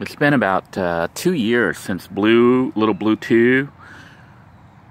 It's been about 2 years since Lil Blue II,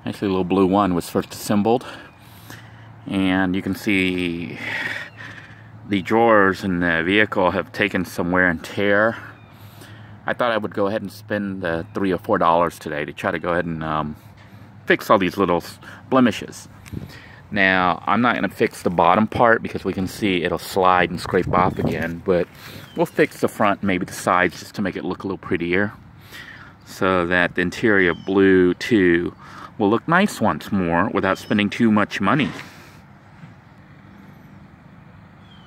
actually Lil Blue I, was first assembled. And you can see the drawers in the vehicle have taken some wear and tear. I thought I would go ahead and spend $3 or $4 today to try to go ahead and fix all these little blemishes. Now, I'm not going to fix the bottom part because we can see it'll slide and scrape off again, but we'll fix the front, maybe the sides, just to make it look a little prettier, so that the interior Blue II will look nice once more without spending too much money.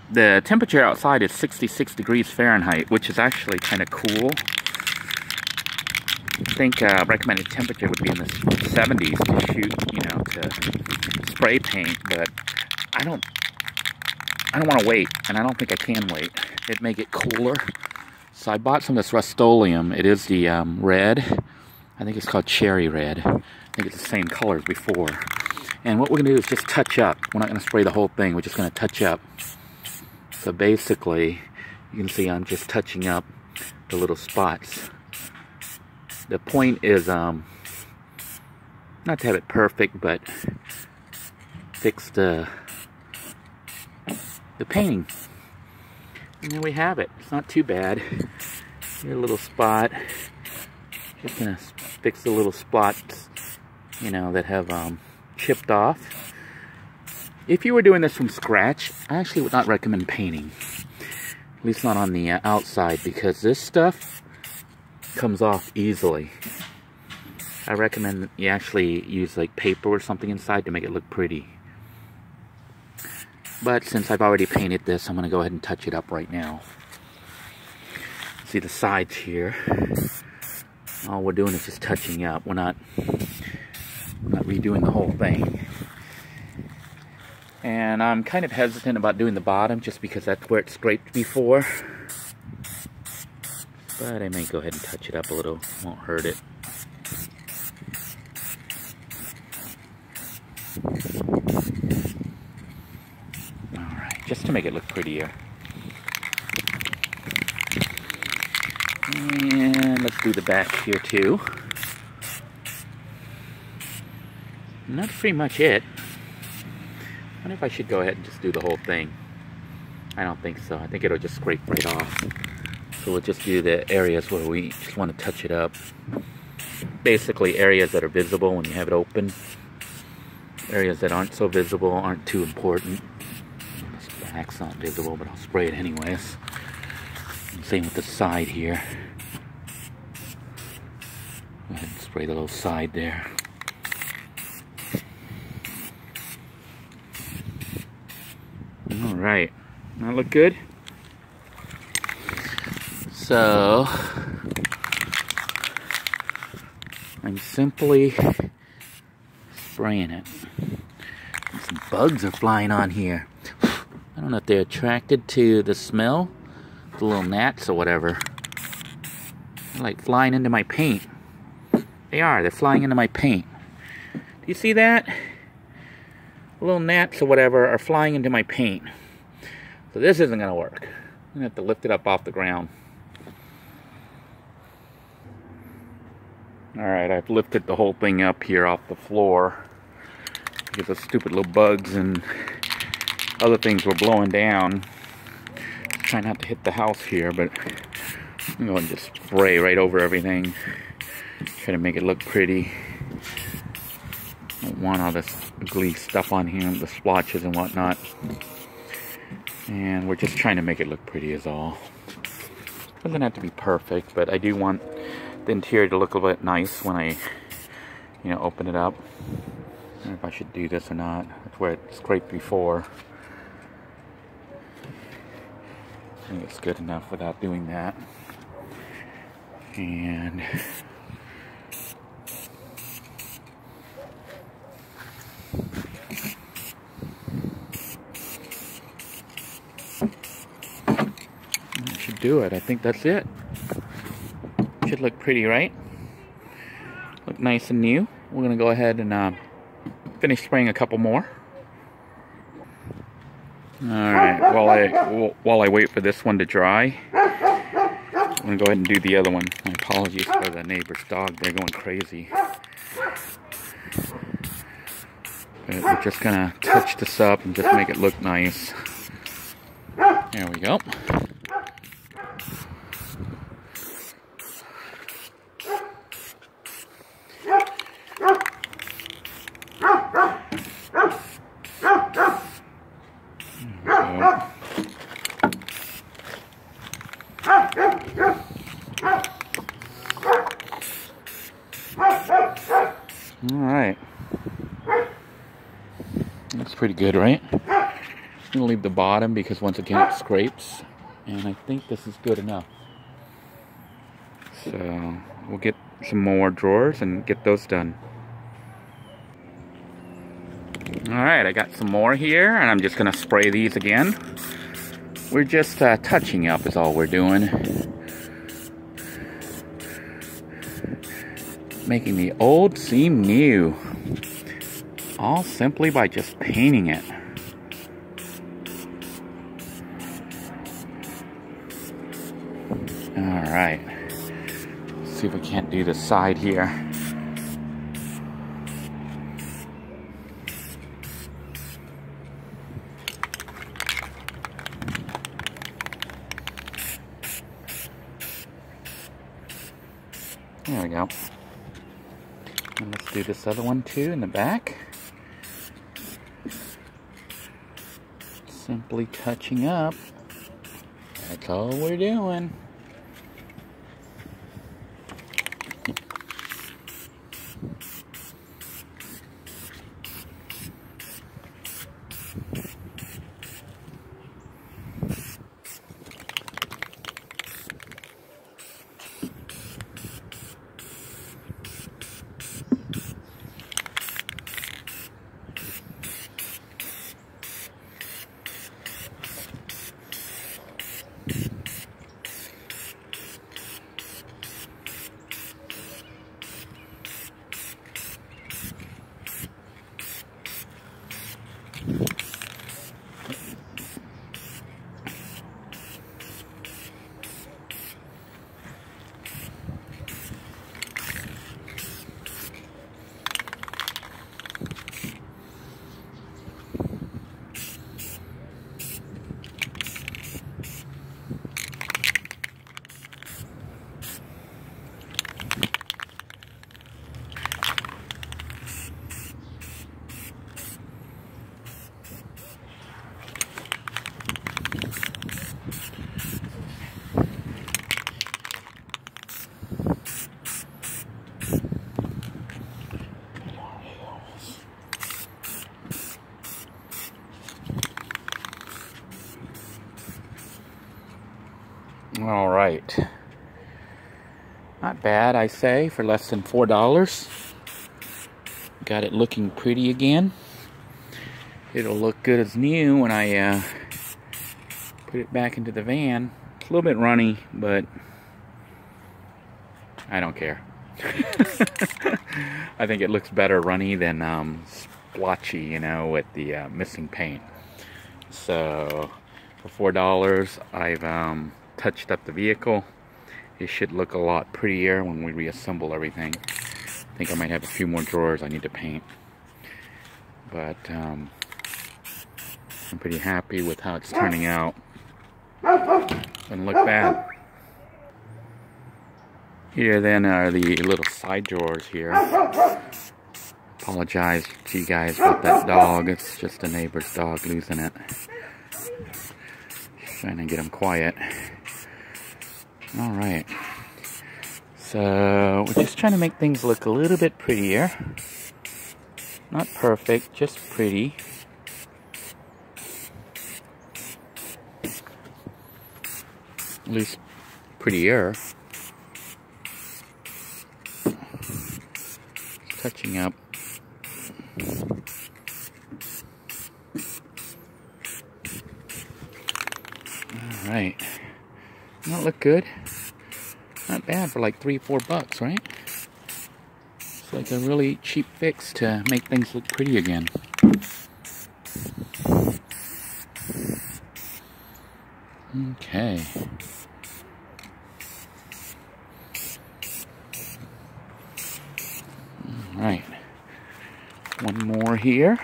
The temperature outside is 66 degrees Fahrenheit, which is actually kind of cool. I think recommended temperature would be in the 70s to shoot, to spray paint, but I don't want to wait, and I don't think I can wait. It'd make it cooler. So I bought some of this Rust-Oleum. It is the red. I think it's called cherry red. I think it's the same color as before. And what we're going to do is just touch up. We're not going to spray the whole thing. We're just going to touch up. So basically, you can see I'm just touching up the little spots. The point is not to have it perfect, but fix the painting. And there we have it. It's not too bad. Here's a little spot. Just gonna fix the little spots, that have chipped off. If you were doing this from scratch, I actually would not recommend painting. At least not on the outside, because this stuff comes off easily. I recommend you actually use like paper or something inside to make it look pretty. But since I've already painted this, I'm going to go ahead and touch it up right now. See the sides here. All we're doing is just touching up. We're not redoing the whole thing. And I'm kind of hesitant about doing the bottom just because that's where it scraped before. But I may go ahead and touch it up a little. Won't hurt it. Alright, just to make it look prettier. And let's do the back here too. And that's pretty much it. I wonder if I should go ahead and just do the whole thing. I don't think so. I think it'll just scrape right off. So we'll just do the areas where we just want to touch it up. Basically areas that are visible when you have it open. Areas that aren't so visible aren't too important. This back's not visible, but I'll spray it anyways. And same with the side here. Go ahead and spray the little side there. Alright. That look good? So, I'm simply spraying it. And some bugs are flying on here. I don't know if they're attracted to the smell, the little gnats or whatever. They're like flying into my paint. They are, they're flying into my paint. Do you see that? Little gnats or whatever are flying into my paint. So this isn't going to work. I'm going to have to lift it up off the ground. Alright, I've lifted the whole thing up here off the floor because the stupid little bugs and other things were blowing down. Try not to hit the house here, but I'm going to just spray right over everything. Try to make it look pretty. Don't want all this ugly stuff on here, the splotches and whatnot. And we're just trying to make it look pretty is all. Doesn't have to be perfect, but I do want the interior to look a little bit nice when I, open it up. I don't know if I should do this or not. That's where it scraped before. I think it's good enough without doing that. And that should do it. I think that's it. Should look pretty, right? Look nice and new. We're gonna go ahead and finish spraying a couple more. Alright, while I wait for this one to dry, I'm gonna go ahead and do the other one. My apologies for the neighbor's dog. They're going crazy. But we're just gonna touch this up and just make it look nice. There we go. Alright. Looks pretty good, right? I'm gonna leave the bottom because once again it scrapes. And I think this is good enough. So we'll get some more drawers and get those done. Alright, I got some more here and I'm just gonna spray these again. We're just touching up is all we're doing. Making the old seem new. All simply by just painting it. Alright. Let's see if we can't do the side here. There we go. And let's do this other one too in the back. Simply touching up. That's all we're doing. All right. Not bad, I say, for less than $4. Got it looking pretty again. It'll look good as new when I put it back into the van. It's a little bit runny, but I don't care. I think it looks better runny than splotchy, you know, with the missing paint. So for $4, I've touched up the vehicle. It should look a lot prettier when we reassemble everything. I think I might have a few more drawers I need to paint. But I'm pretty happy with how it's turning out. Doesn't look bad. Here then are the little side drawers here. Apologize to you guys about that dog. It's just a neighbor's dog losing it. Just trying to get him quiet. Alright. So we're just trying to make things look a little bit prettier. Not perfect, just pretty. At least prettier. Touching up. Alright. Doesn't that look good? Not bad for like $3-4, right? It's like a really cheap fix to make things look pretty again. Okay. Alright. One more here.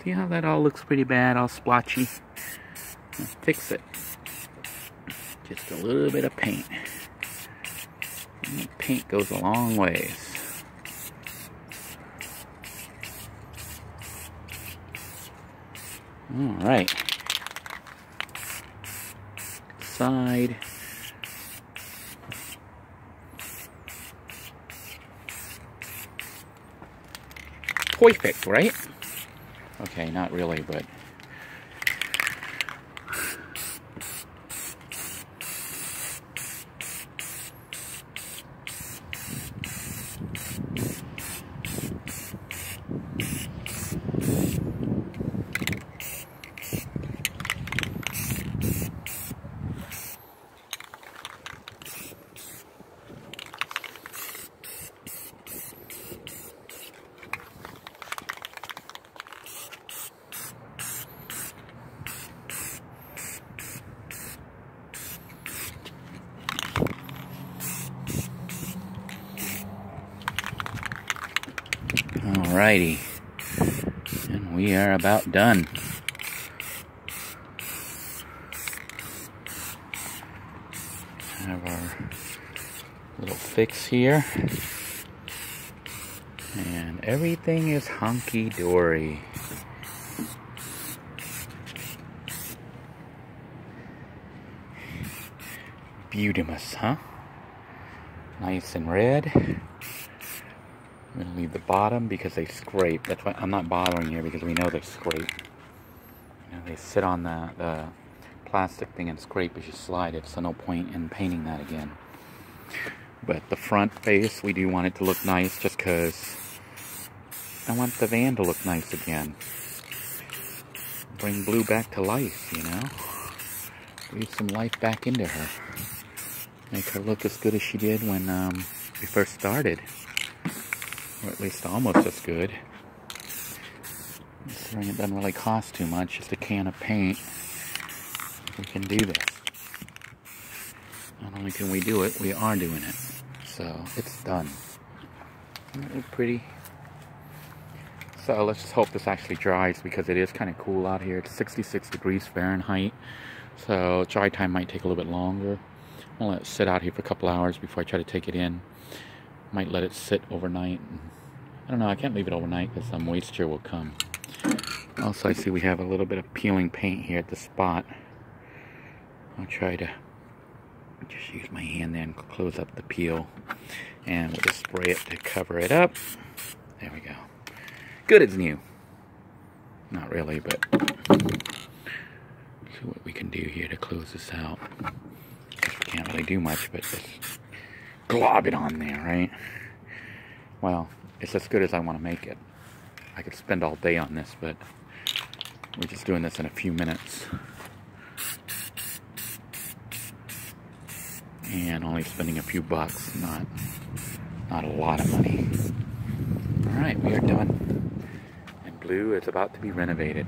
See how that all looks pretty bad, all splotchy? Let's fix it. Just a little bit of paint. And paint goes a long ways. Alright. Side. Perfect, right? Okay, not really, but alrighty, and we are about done. Have our little fix here, and everything is hunky-dory. Beautimous, huh? Nice and red. I'm going to leave the bottom because they scrape. That's why I'm not bothering here, because we know they scrape. You know, they sit on the plastic thing and scrape as you slide it, so no point in painting that again. But the front face, we do want it to look nice just because I want the van to look nice again. Bring Blue back to life, you know? Breathe some life back into her. Make her look as good as she did when we first started. Or at least almost as good. Considering it doesn't really cost too much, just a can of paint. We can do this. Not only can we do it, we are doing it. So, it's done. Isn't it pretty? So, let's just hope this actually dries, because it is kind of cool out here. It's 66 degrees Fahrenheit. So, dry time might take a little bit longer. I'll let it sit out here for a couple hours before I try to take it in. Might let it sit overnight. I don't know, I can't leave it overnight because some moisture will come. Also, I see we have a little bit of peeling paint here at the spot. I'll try to just use my hand there and close up the peel. And we'll just spray it to cover it up. There we go. Good as new. Not really, but see what we can do here to close this out. Guess we can't really do much, but just glob it on there, right? Well, it's as good as I want to make it. I could spend all day on this, but we're just doing this in a few minutes. And only spending a few bucks, not a lot of money. Alright, we are done. And Blue is about to be renovated.